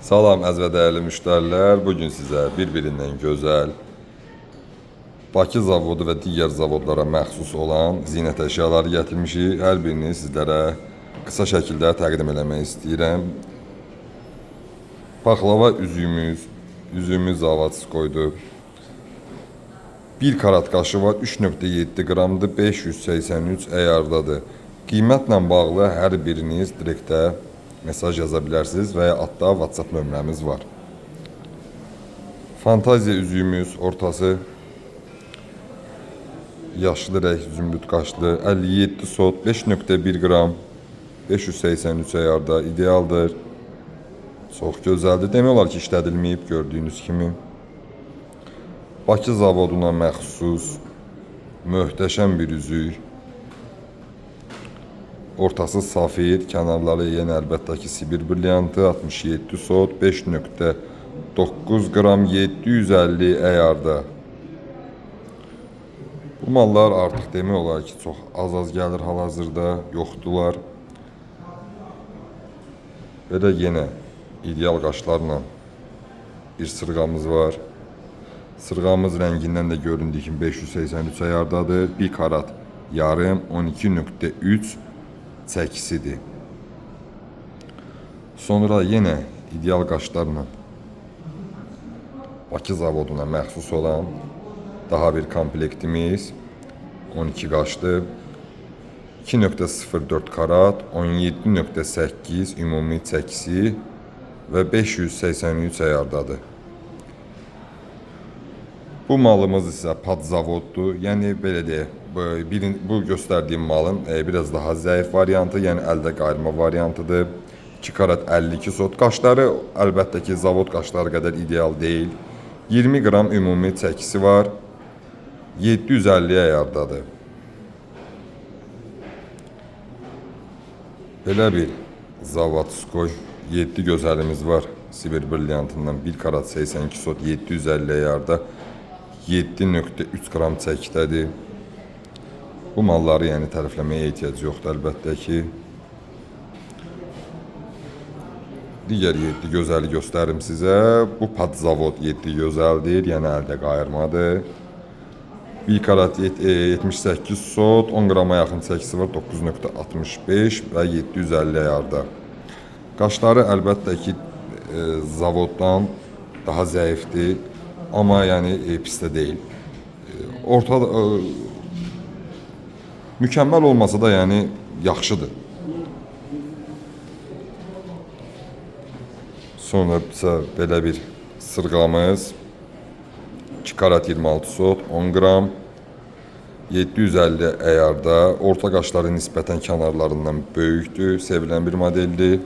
Salam əziz və dəyərli müştərilər. Bugün sizə bir-birindən gözəl Bakı zavodu və digər zavodlara məxsus olan zinət əşyaları gətirmişik. Hər birini sizlərə qısa şəkildə təqdim eləmək istəyirəm. Paxlava üzümüz Zavodskoydur. 1 karat qaşı var, 3,7 qramdır, 583 əyardadır. Qiymətlə bağlı hər biriniz direktə mesaj yaza bilərsiniz və ya adda WhatsApp nömrəmiz var. Fantaziya üzüyümüz ortası yaşlı rəng zümrüd qaşlı, 57 sot, 5,1 qram, 583 əyarda idealdır. Çox gözəldir. Demək olar ki, işlədilməyib gördüyünüz kimi. Bakı zavoduna məxsus möhtəşəm bir üzük. Ortası safir, kənarları yenə əlbəttə ki Sibir brilyantı, 67 sot, 5,9 qram, 750 əyarda. Bu mallar artıq demək olar ki, çox az gəlir hal-hazırda, yoxdular. Belə yenə ideal qaşlarla bir sırğamız var. Sırğamız rəngindən də göründüyü kimi 583 əyardadır. 1 karat yarım, 12,3 çəkisidir. Sonra yenə ideal qaşlarla Bakı zavoduna məxsus olan daha bir komplektimiz 12 qaşlı, 2,04 karat, 17,8 ümumi çəkisi və 583 əyardadır. Bu malımız isə padzavoddur. Yəni belə deyək, bu göstərdiyim malın biraz daha zəif variantı, yəni əldə qayırma variantıdır. 2 karat 52 sot. Qaşları əlbəttə ki zavod qaşları qədər ideal deyil. 20 qram ümumi çəkisi var. 750 əyardadır. Belə bir Zavodskoy 7 gözəlimiz var. Sibir brilyantından 1 karat 82 sot, 750 əyarda, 7,3 qram çəkdədir. Bu malları yəni tərifləməyə ehtiyac yoxdur əlbəttə ki. Digər 7 gözəli göstərim sizə. Bu Padzavod 7 gözəldir, yəni əldə qayırmadır. 1 karat 78 sot, 10 qrama yaxın çəkisi var, 9,65 və 750 əyarda. Qaşları əlbəttə ki zavoddan daha zəifdir, amma yəni pis də deyil. Ortada mükəmməl olmasa da yəni yaxşıdır. Sonra isə belə bir sırğamız 2 karat 26 sot, 10 qram, 750 əyarda. Orta qaşları nisbətən kənarlarından böyükdür, sevilən bir modeldir.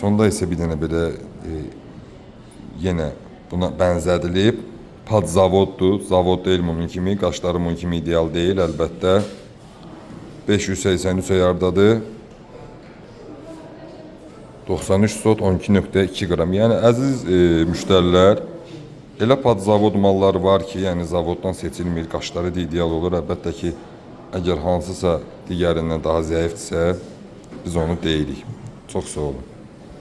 Sonda isə bir dənə belə yenə buna bənzədilib padzavoddur. Zavod deyil bunun kimi, qaşları bunun kimi ideal deyil əlbəttə. 583 əyardadır. 93 sot, 12,2 qram. Yəni əziz müştərilər, elə padzavod malları var ki, yəni zavoddan seçilmir, qaşları da ideal olur. Əlbəttə ki, əgər hansısa digərindən daha zəifdirsə, biz onu deyirik. Çox sağ olun.